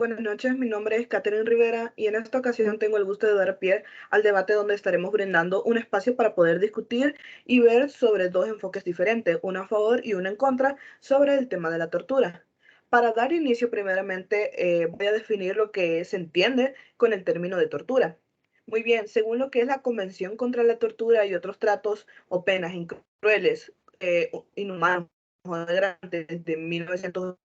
Buenas noches, mi nombre es Catherine Rivera y en esta ocasión tengo el gusto de dar pie al debate donde estaremos brindando un espacio para poder discutir y ver sobre dos enfoques diferentes, uno a favor y uno en contra, sobre el tema de la tortura. Para dar inicio, primeramente, voy a definir lo que se entiende con el término de tortura. Muy bien, según lo que es la Convención contra la Tortura y otros tratos o penas crueles, inhumanos o degradantes de 1900,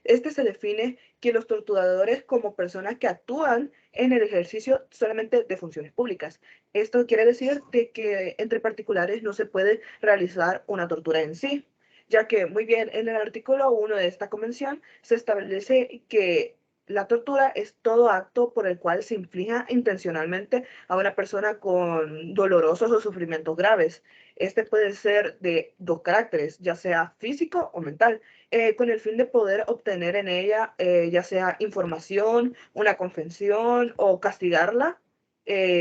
se define que los torturadores como personas que actúan en el ejercicio solamente de funciones públicas. Esto quiere decir de que entre particulares no se puede realizar una tortura en sí, ya que muy bien en el artículo 1 de esta convención se establece que la tortura es todo acto por el cual se inflija intencionalmente a una persona con dolorosos o sufrimientos graves. Este puede ser de dos caracteres, ya sea físico o mental, con el fin de poder obtener en ella ya sea información, una confesión o castigarla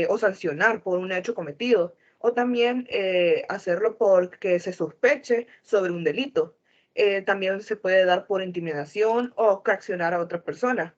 o sancionar por un hecho cometido, o también hacerlo porque se sospeche sobre un delito. También se puede dar por intimidación o coaccionar a otra persona.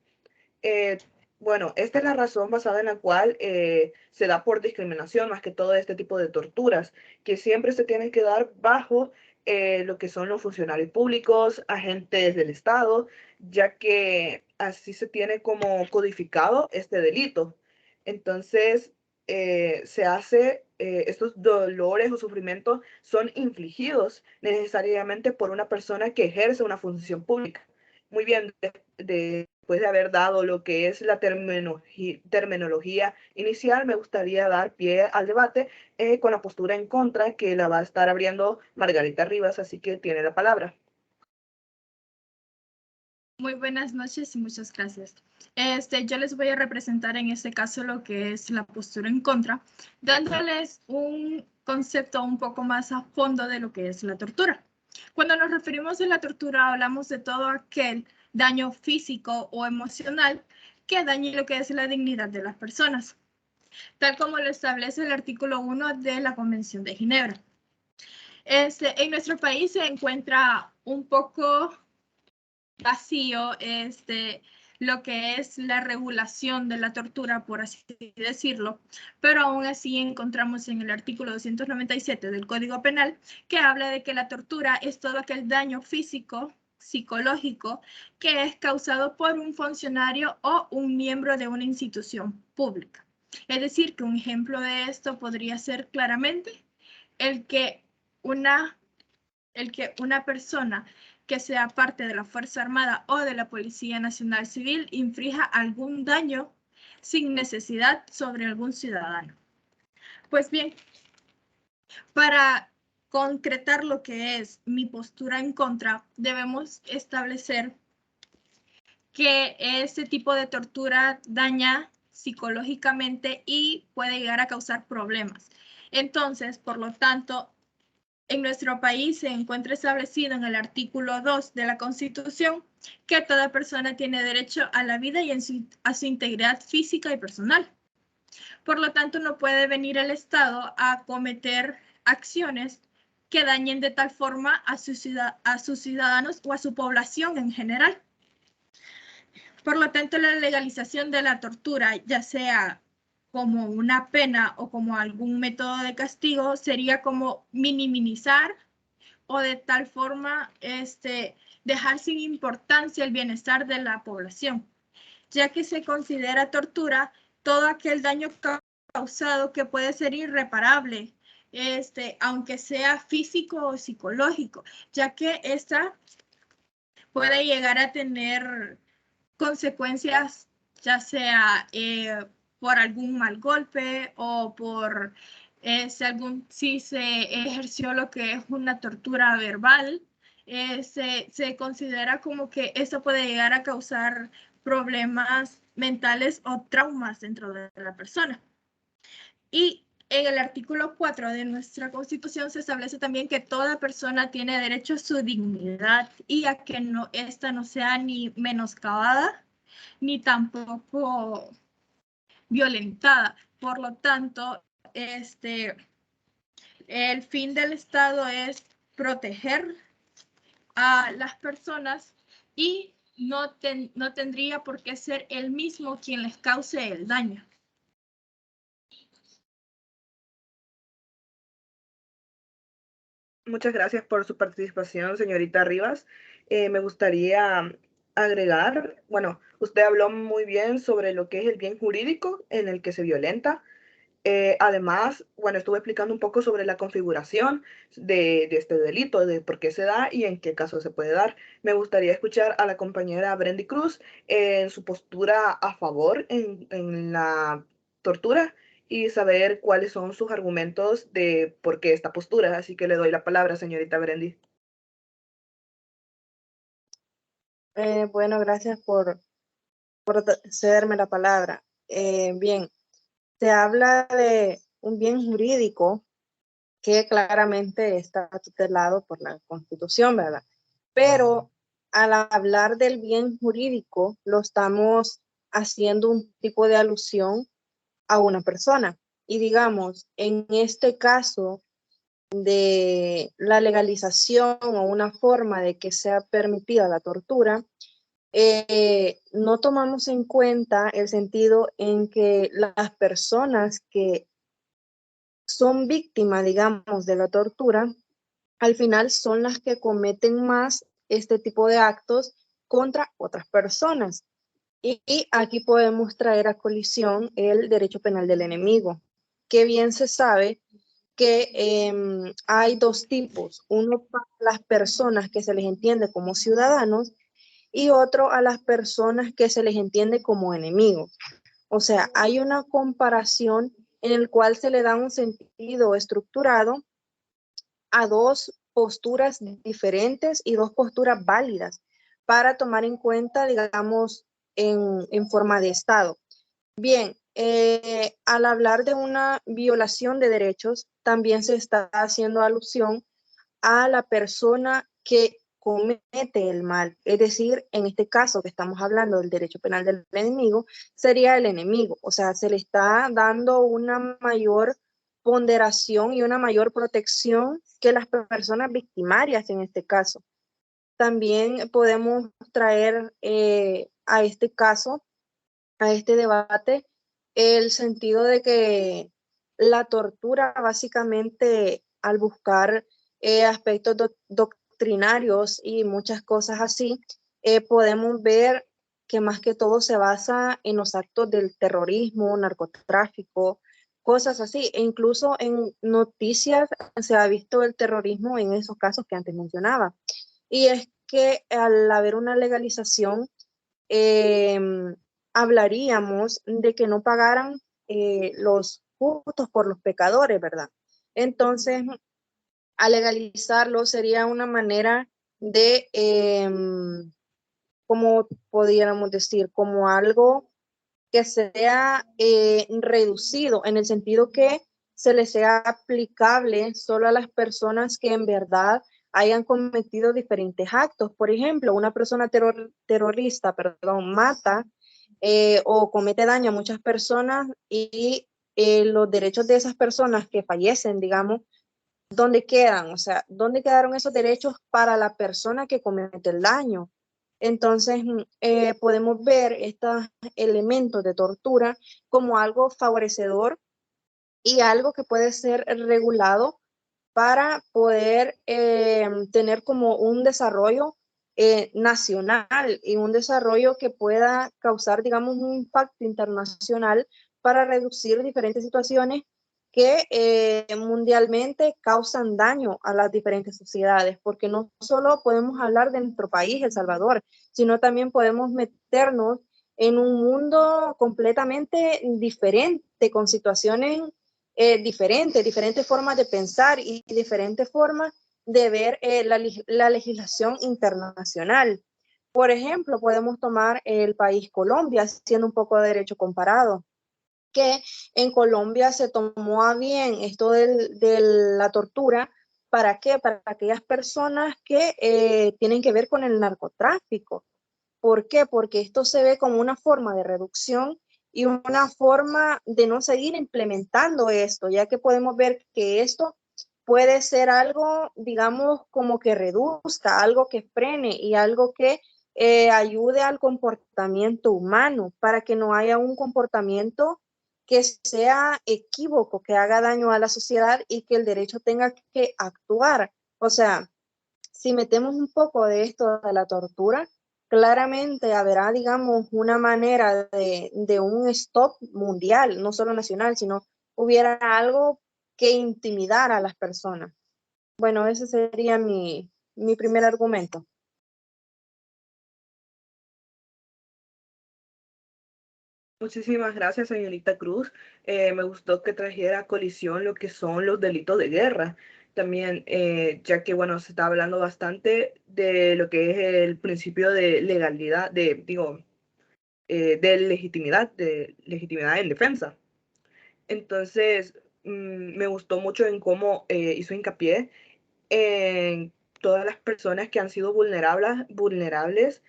Eh, bueno, esta es la razón basada en la cual se da por discriminación, más que todo este tipo de torturas, que siempre se tienen que dar bajo lo que son los funcionarios públicos, agentes del Estado, ya que así se tiene como codificado este delito. Entonces, estos dolores o sufrimientos son infligidos necesariamente por una persona que ejerce una función pública. Muy bien, después de haber dado lo que es la terminología inicial, me gustaría dar pie al debate con la postura en contra que la va a estar abriendo Margarita Rivas, así que tiene la palabra. Muy buenas noches y muchas gracias. Yo les voy a representar en este caso lo que es la postura en contra, dándoles un concepto un poco más a fondo de lo que es la tortura. Cuando nos referimos a la tortura, hablamos de todo aquel daño físico o emocional que dañe lo que es la dignidad de las personas, tal como lo establece el artículo 1 de la Convención de Ginebra. En nuestro país se encuentra un poco vacío lo que es la regulación de la tortura, por así decirlo, pero aún así encontramos en el artículo 297 del Código Penal que habla de que la tortura es todo aquel daño físico, psicológico, que es causado por un funcionario o un miembro de una institución pública. Es decir, que un ejemplo de esto podría ser claramente el que una persona que sea parte de la Fuerza Armada o de la Policía Nacional Civil infrija algún daño sin necesidad sobre algún ciudadano. Pues bien, para concretar lo que es mi postura en contra, debemos establecer que este tipo de tortura daña psicológicamente y puede llegar a causar problemas. Entonces, por lo tanto, en nuestro país se encuentra establecido en el artículo 2 de la Constitución que toda persona tiene derecho a la vida y a su integridad física y personal. Por lo tanto, no puede venir el Estado a cometer acciones que dañen de tal forma a sus ciudadanos o a su población en general. Por lo tanto, la legalización de la tortura, ya sea como una pena o como algún método de castigo, sería como minimizar o de tal forma dejar sin importancia el bienestar de la población, ya que se considera tortura todo aquel daño causado que puede ser irreparable, aunque sea físico o psicológico, ya que esta puede llegar a tener consecuencias, ya sea por algún mal golpe o por si se ejerció lo que es una tortura verbal, se considera como que esto puede llegar a causar problemas mentales o traumas dentro de la persona. Y en el artículo 4 de nuestra Constitución se establece también que toda persona tiene derecho a su dignidad y a que esta no sea ni menoscabada ni tampoco violentada. Por lo tanto, el fin del Estado es proteger a las personas y no tendría por qué ser él mismo quien les cause el daño. Muchas gracias por su participación, señorita Rivas. Me gustaría agregar, bueno, usted habló muy bien sobre lo que es el bien jurídico en el que se violenta. Además, bueno, estuve explicando un poco sobre la configuración de este delito, de por qué se da y en qué caso se puede dar. Me gustaría escuchar a la compañera Brendy Cruz en su postura a favor en la tortura y saber cuáles son sus argumentos de por qué esta postura. Así que le doy la palabra, señorita Brendy. Bueno, gracias por cederme la palabra. Bien, se habla de un bien jurídico que claramente está tutelado por la Constitución, ¿verdad? Pero al hablar del bien jurídico, lo estamos haciendo un tipo de alusión a una persona. Y digamos, en este caso de la legalización o una forma de que sea permitida la tortura, no tomamos en cuenta el sentido en que las personas que son víctimas, digamos, de la tortura, al final son las que cometen más este tipo de actos contra otras personas. Y aquí podemos traer a colisión el derecho penal del enemigo, que bien se sabe que hay dos tipos, uno para las personas que se les entiende como ciudadanos y otro a las personas que se les entiende como enemigos. O sea, hay una comparación en el cual se le da un sentido estructurado a dos posturas diferentes y dos posturas válidas para tomar en cuenta, digamos, en forma de Estado. Bien, al hablar de una violación de derechos, también se está haciendo alusión a la persona que comete el mal. Es decir, en este caso que estamos hablando del derecho penal del enemigo, sería el enemigo. O sea, se le está dando una mayor ponderación y una mayor protección que las personas victimarias en este caso. También podemos traer a este caso, a este debate, el sentido de que la tortura básicamente al buscar aspectos doctrinarios y muchas cosas así, podemos ver que más que todo se basa en los actos del terrorismo, narcotráfico, cosas así. E incluso en noticias se ha visto el terrorismo en esos casos que antes mencionaba. Y es que al haber una legalización, eh, hablaríamos de que no pagaran los justos por los pecadores, ¿verdad? Entonces, al legalizarlo sería una manera de, como podríamos decir, como algo que sea reducido en el sentido que se le sea aplicable solo a las personas que en verdad hayan cometido diferentes actos. Por ejemplo, una persona terrorista, perdón, mata o comete daño a muchas personas y los derechos de esas personas que fallecen, digamos, ¿dónde quedan? O sea, ¿dónde quedaron esos derechos para la persona que comete el daño? Entonces, podemos ver estos elementos de tortura como algo favorecedor y algo que puede ser regulado para poder tener como un desarrollo nacional y un desarrollo que pueda causar, digamos, un impacto internacional para reducir diferentes situaciones que mundialmente causan daño a las diferentes sociedades, porque no solo podemos hablar de nuestro país, El Salvador, sino también podemos meternos en un mundo completamente diferente, con situaciones diferentes formas de pensar y diferentes formas de ver la legislación internacional. Por ejemplo, podemos tomar el país Colombia, haciendo un poco de derecho comparado, que en Colombia se tomó a bien esto de la tortura. ¿Para qué? Para aquellas personas que tienen que ver con el narcotráfico. ¿Por qué? Porque esto se ve como una forma de reducción y una forma de no seguir implementando esto, ya que podemos ver que esto puede ser algo, digamos, como que reduzca, algo que frene y algo que ayude al comportamiento humano para que no haya un comportamiento que sea equívoco, que haga daño a la sociedad y que el derecho tenga que actuar. O sea, si metemos un poco de esto de la tortura, claramente habrá, digamos, una manera de un stop mundial, no solo nacional, sino hubiera algo que intimidar a las personas. Bueno, ese sería mi primer argumento. Muchísimas gracias, señorita Cruz. Me gustó que trajera a colisión lo que son los delitos de guerra. También, ya que, bueno, se está hablando bastante de lo que es el principio de legalidad, de legitimidad en defensa. Entonces, me gustó mucho en cómo hizo hincapié en todas las personas que han sido vulnerables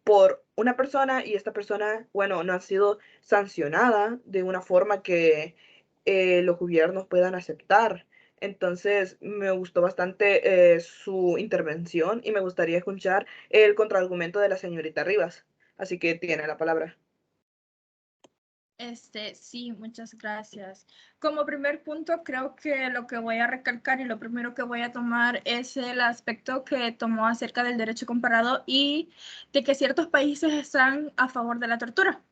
por una persona y esta persona, bueno, no ha sido sancionada de una forma que los gobiernos puedan aceptar. Entonces, me gustó bastante su intervención y me gustaría escuchar el contraargumento de la señorita Rivas. Así que tiene la palabra. Sí, muchas gracias. Como primer punto, creo que lo que voy a recalcar y lo primero que voy a tomar es el aspecto que tomó acerca del derecho comparado y de que ciertos países están a favor de la tortura.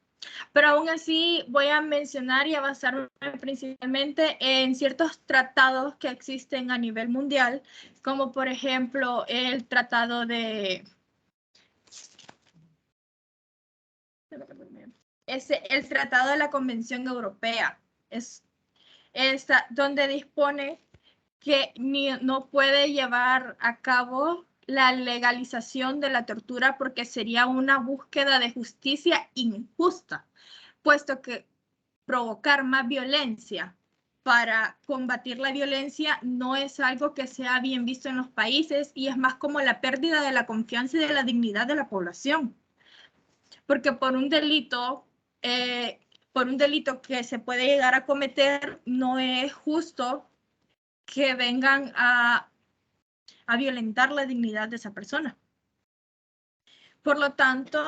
Pero aún así voy a mencionar y a basarme principalmente en ciertos tratados que existen a nivel mundial, como por ejemplo el tratado de... el Tratado de la Convención Europea, es donde dispone que no puede llevar a cabo la legalización de la tortura porque sería una búsqueda de justicia injusta, puesto que provocar más violencia para combatir la violencia no es algo que sea bien visto en los países y es más como la pérdida de la confianza y de la dignidad de la población. Porque por un delito que se puede llegar a cometer, no es justo que vengan a violentar la dignidad de esa persona. Por lo tanto,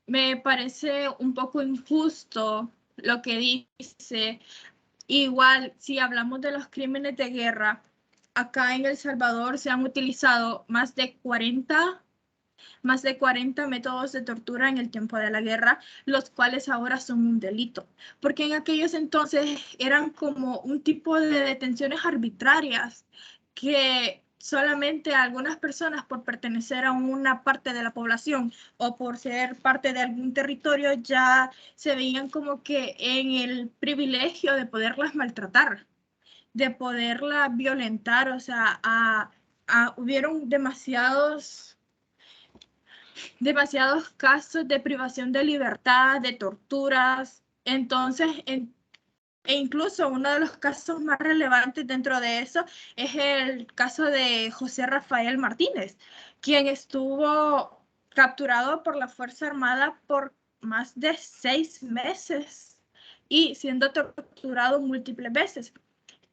me parece un poco injusto lo que dice. Igual, si hablamos de los crímenes de guerra, acá en El Salvador se han utilizado más de 40 métodos de tortura en el tiempo de la guerra, los cuales ahora son un delito, porque en aquellos entonces eran como un tipo de detenciones arbitrarias que solamente algunas personas por pertenecer a una parte de la población o por ser parte de algún territorio ya se veían como que en el privilegio de poderlas maltratar, de poderlas violentar, o sea, hubieron demasiados casos de privación de libertad, de torturas. Entonces, e incluso uno de los casos más relevantes dentro de eso es el caso de José Rafael Martínez, quien estuvo capturado por la Fuerza Armada por más de 6 meses y siendo torturado múltiples veces.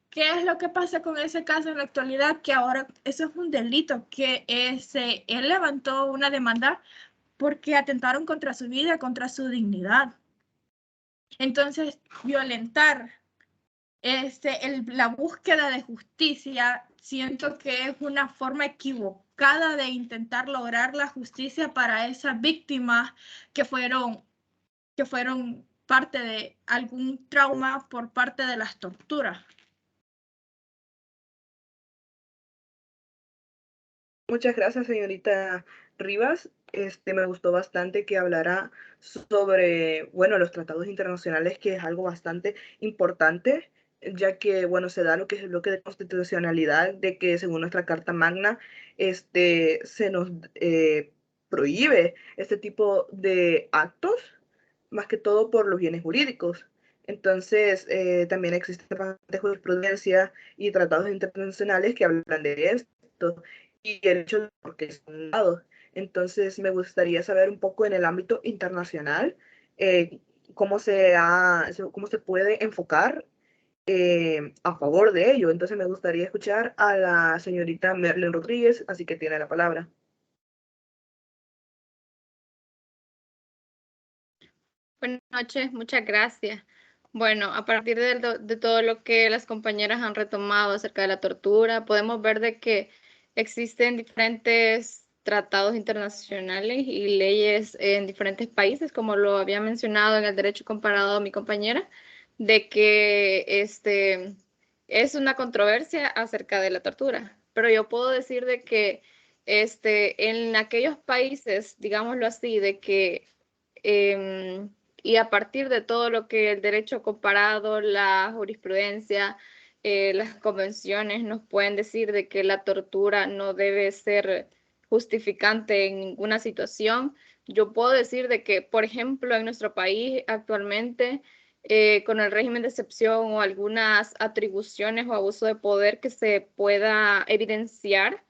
¿Qué es lo que pasa con ese caso en la actualidad? Que ahora eso es un delito, que él levantó una demanda porque atentaron contra su vida, contra su dignidad. Entonces, violentar la búsqueda de justicia, siento que es una forma equivocada de intentar lograr la justicia para esas víctimas que fueron parte de algún trauma por parte de las torturas. Muchas gracias, señorita Rivas. Me gustó bastante que hablara sobre, bueno, los tratados internacionales, que es algo bastante importante, ya que, bueno, se da lo que es el bloque de constitucionalidad, de que según nuestra Carta Magna, se nos prohíbe este tipo de actos, más que todo por los bienes jurídicos. Entonces, también existe bastante jurisprudencia y tratados internacionales que hablan de esto y el hecho de porque son dados. Entonces, me gustaría saber un poco en el ámbito internacional eh, cómo se puede enfocar a favor de ello. Entonces, me gustaría escuchar a la señorita Merlin Rodríguez, así que tiene la palabra. Buenas noches, muchas gracias. Bueno, a partir de todo lo que las compañeras han retomado acerca de la tortura, podemos ver de que existen diferentes tratados internacionales y leyes en diferentes países, como lo había mencionado en el derecho comparado mi compañera, de que es una controversia acerca de la tortura. Pero yo puedo decir de que en aquellos países, digámoslo así, de que y a partir de todo lo que el derecho comparado, la jurisprudencia, las convenciones nos pueden decir de que la tortura no debe ser justificante en ninguna situación. Yo puedo decir de que, por ejemplo, en nuestro país actualmente, con el régimen de excepción o algunas atribuciones o abuso de poder que se pueda evidenciar,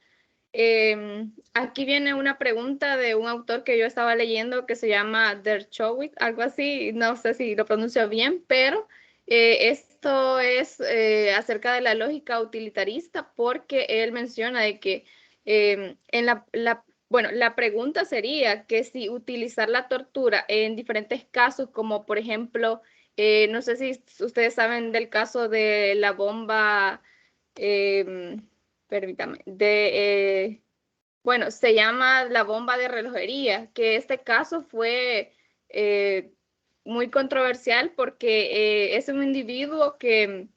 aquí viene una pregunta de un autor que yo estaba leyendo que se llama Dershowitz, algo así, no sé si lo pronuncio bien, pero esto es acerca de la lógica utilitarista porque él menciona de que bueno, la pregunta sería que si utilizar la tortura en diferentes casos, como por ejemplo, no sé si ustedes saben del caso de la bomba, permítame, bueno, se llama la bomba de relojería, que este caso fue muy controversial porque es un individuo que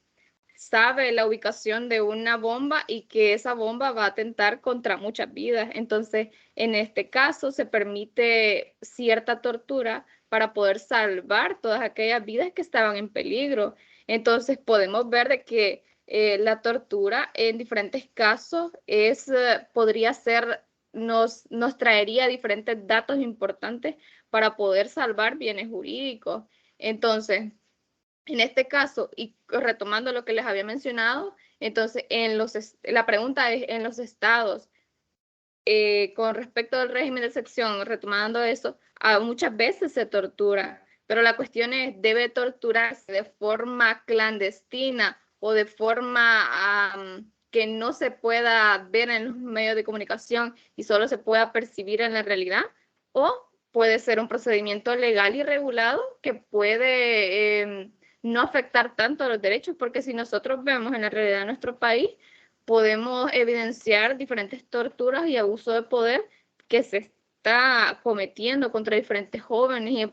sabe la ubicación de una bomba y que esa bomba va a atentar contra muchas vidas. Entonces, en este caso se permite cierta tortura para poder salvar todas aquellas vidas que estaban en peligro. Entonces, podemos ver de que la tortura en diferentes casos podría ser, nos traería diferentes datos importantes para poder salvar bienes jurídicos. Entonces, en este caso, y retomando lo que les había mencionado, entonces la pregunta es, en los estados, con respecto al régimen de excepción, retomando eso, muchas veces se tortura, pero la cuestión es, ¿debe torturarse de forma clandestina o de forma que no se pueda ver en los medios de comunicación y solo se pueda percibir en la realidad? ¿O puede ser un procedimiento legal y regulado que puede no afectar tanto a los derechos? Porque si nosotros vemos en la realidad de nuestro país, podemos evidenciar diferentes torturas y abuso de poder que se está cometiendo contra diferentes jóvenes. Y,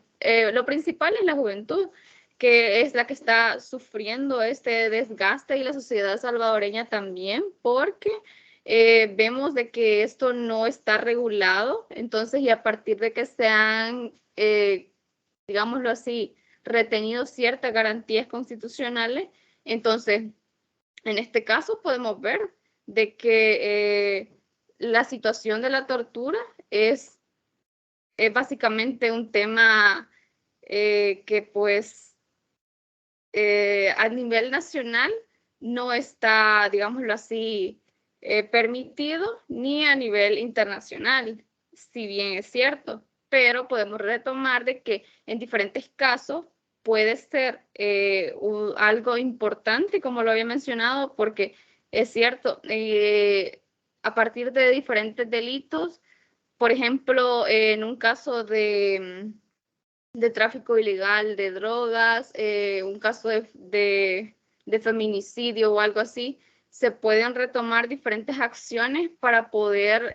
lo principal es la juventud, que es la que está sufriendo este desgaste, y la sociedad salvadoreña también, porque vemos de que esto no está regulado. Entonces, y a partir de que se han, digámoslo así, retenido ciertas garantías constitucionales, entonces en este caso podemos ver de que la situación de la tortura es básicamente un tema que pues a nivel nacional no está, digámoslo así, permitido, ni a nivel internacional, si bien es cierto, pero podemos retomar de que en diferentes casos puede ser algo importante, como lo había mencionado, porque es cierto, a partir de diferentes delitos, por ejemplo, en un caso de tráfico ilegal de drogas, un caso de feminicidio o algo así, se pueden retomar diferentes acciones para poder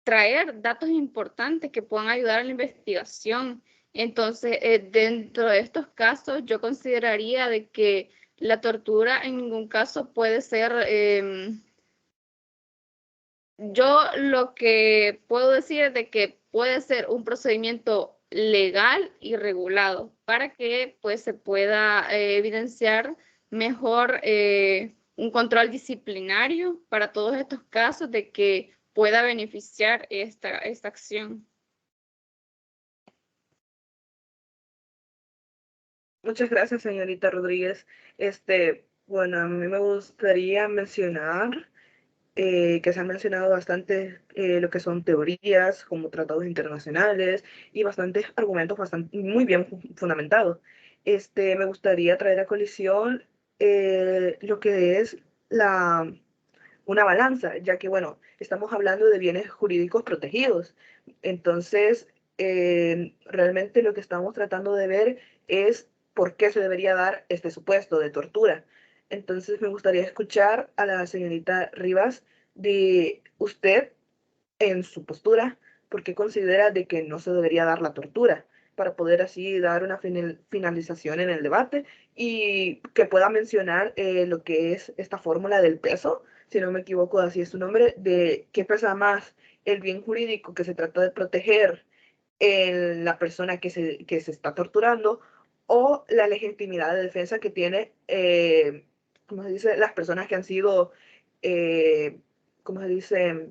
traer datos importantes que puedan ayudar a la investigación. Entonces, dentro de estos casos, yo consideraría de que la tortura en ningún caso puede ser, yo lo que puedo decir es de que puede ser un procedimiento legal y regulado para que pues se pueda evidenciar mejor un control disciplinario para todos estos casos de que pueda beneficiar esta acción. Muchas gracias, señorita Rodríguez. Bueno, a mí me gustaría mencionar que se han mencionado bastante lo que son teorías como tratados internacionales y bastantes argumentos muy bien fundamentados. Me gustaría traer a colisión lo que es una balanza, ya que, bueno, estamos hablando de bienes jurídicos protegidos. Entonces, realmente lo que estamos tratando de ver es por qué se debería dar este supuesto de tortura. Entonces me gustaría escuchar a la señorita Rivas de usted en su postura, por qué considera de que no se debería dar la tortura, para poder así dar una finalización en el debate y que pueda mencionar lo que es esta fórmula del peso, si no me equivoco, así es su nombre, de qué pesa más, el bien jurídico que se trata de proteger en la persona que se está torturando o la legitimidad de defensa que tiene, ¿cómo se dice?, las personas que han sido, ¿cómo se dice?,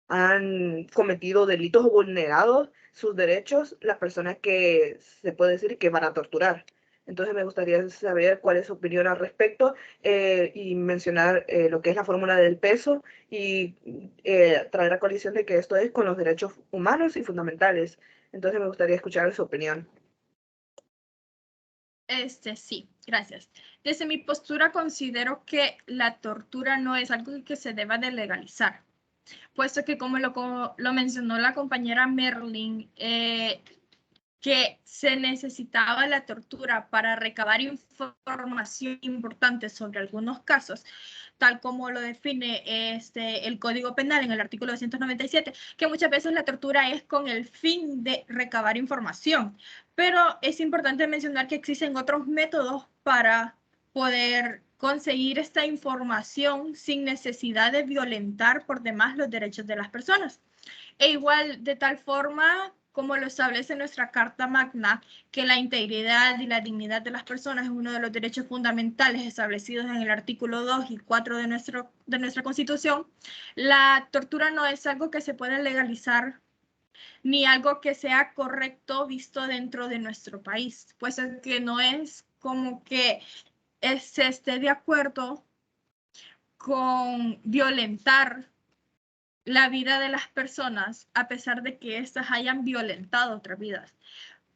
han cometido delitos o vulnerado sus derechos, las personas que se puede decir que van a torturar. Entonces me gustaría saber cuál es su opinión al respecto y mencionar lo que es la fórmula del peso y traer a colisión de que esto es con los derechos humanos y fundamentales. Entonces me gustaría escuchar su opinión. Sí, gracias. Desde mi postura considero que la tortura no es algo que se deba de legalizar, puesto que como lo mencionó la compañera Merlin, que se necesitaba la tortura para recabar información importante sobre algunos casos, tal como lo define el Código Penal en el artículo 297, que muchas veces la tortura es con el fin de recabar información. Pero es importante mencionar que existen otros métodos para poder conseguir esta información sin necesidad de violentar por demás los derechos de las personas. E igual, de tal forma como lo establece nuestra Carta Magna, que la integridad y la dignidad de las personas es uno de los derechos fundamentales establecidos en el artículo 2 y 4 de nuestra Constitución, la tortura no es algo que se pueda legalizar ni algo que sea correcto visto dentro de nuestro país, pues es que no es como que se esté de acuerdo con violentar la vida de las personas a pesar de que éstas hayan violentado otras vidas.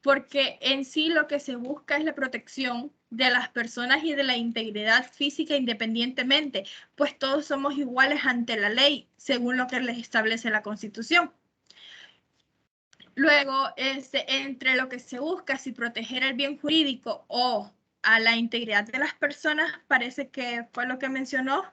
Porque en sí lo que se busca es la protección de las personas y de la integridad física independientemente, pues todos somos iguales ante la ley, según lo que les establece la Constitución. Luego, entre lo que se busca, si proteger el bien jurídico o a la integridad de las personas, parece que fue lo que mencionó,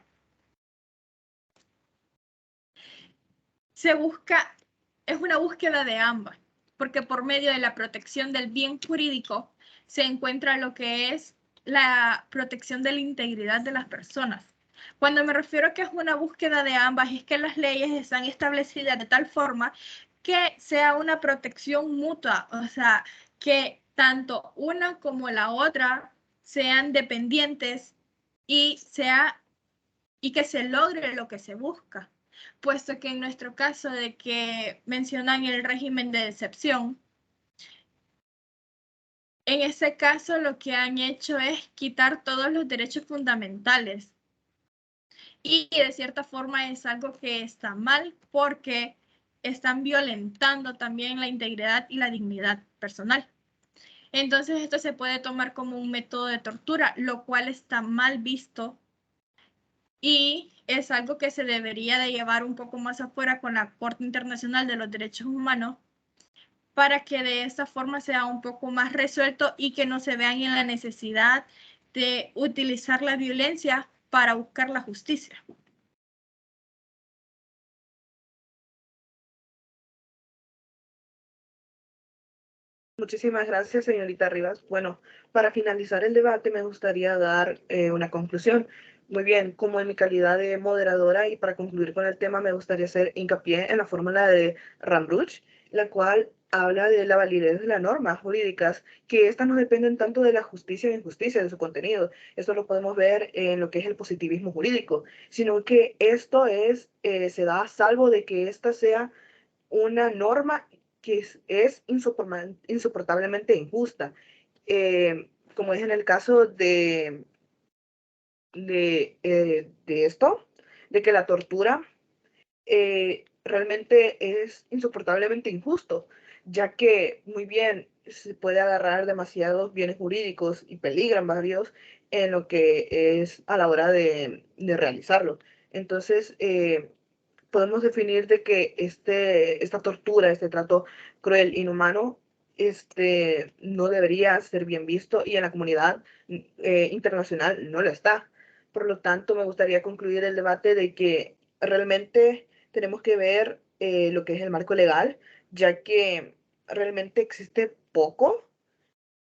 es una búsqueda de ambas, porque por medio de la protección del bien jurídico se encuentra lo que es la protección de la integridad de las personas. Cuando me refiero a que es una búsqueda de ambas, es que las leyes están establecidas de tal forma que sea una protección mutua, o sea, que tanto una como la otra sean dependientes y que se logre lo que se busca, puesto que en nuestro caso de que mencionan el régimen de excepción, en ese caso lo que han hecho es quitar todos los derechos fundamentales y de cierta forma es algo que está mal porque están violentando también la integridad y la dignidad personal. Entonces esto se puede tomar como un método de tortura, lo cual está mal visto y es algo que se debería de llevar un poco más afuera con la Corte Internacional de los Derechos Humanos para que de esta forma sea un poco más resuelto y que no se vean en la necesidad de utilizar la violencia para buscar la justicia. Muchísimas gracias, señorita Rivas. Bueno, para finalizar el debate me gustaría dar una conclusión. Muy bien, como en mi calidad de moderadora y para concluir con el tema me gustaría hacer hincapié en la fórmula de Rambruch, la cual habla de la validez de las normas jurídicas, que estas no dependen tanto de la justicia o injusticia de su contenido. Esto lo podemos ver en lo que es el positivismo jurídico, sino que esto se da a salvo de que esta sea una norma que es insoportablemente injusta, como es en el caso de esto, de que la tortura realmente es insoportablemente injusto, ya que muy bien se puede agarrar demasiados bienes jurídicos y peligran varios en lo que es a la hora de realizarlo. Entonces, podemos definir de que esta tortura, este trato cruel, inhumano, no debería ser bien visto y en la comunidad internacional no lo está. Por lo tanto, me gustaría concluir el debate de que realmente tenemos que ver lo que es el marco legal, ya que realmente existe poco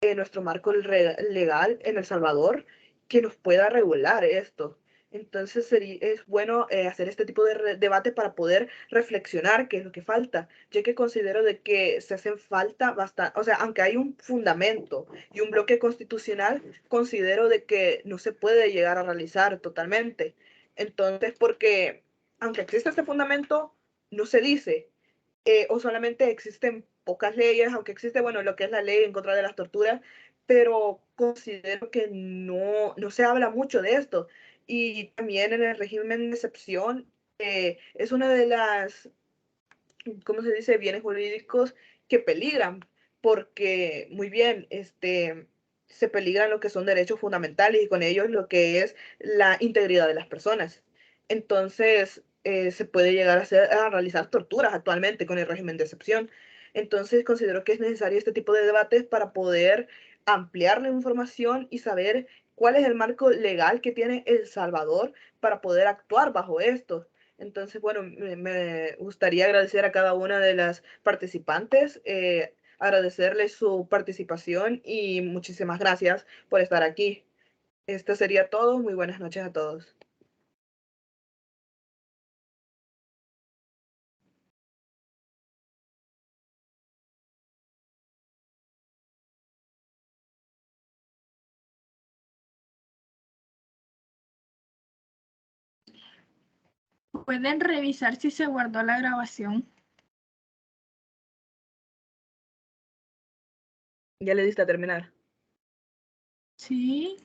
en nuestro marco legal en El Salvador que nos pueda regular esto. Entonces es bueno hacer este tipo de debate para poder reflexionar qué es lo que falta, ya que considero de que se hacen falta bastante, o sea, aunque hay un fundamento y un bloque constitucional, considero de que no se puede llegar a realizar totalmente. Entonces, porque aunque existe este fundamento, no se dice, o solamente existen pocas leyes, aunque existe, bueno, lo que es la ley en contra de las torturas, pero considero que no se habla mucho de esto. Y también en el régimen de excepción es una de las, ¿cómo se dice?, bienes jurídicos que peligran, porque muy bien, se peligran lo que son derechos fundamentales y con ellos lo que es la integridad de las personas. Entonces, se puede llegar a realizar torturas actualmente con el régimen de excepción. Entonces, considero que es necesario este tipo de debates para poder ampliar la información y saber cuál es el marco legal que tiene El Salvador para poder actuar bajo esto. Entonces, bueno, me gustaría agradecer a cada una de las participantes, agradecerles su participación y muchísimas gracias por estar aquí. Esto sería todo. Muy buenas noches a todos. ¿Pueden revisar si se guardó la grabación? ¿Ya le diste a terminar? Sí.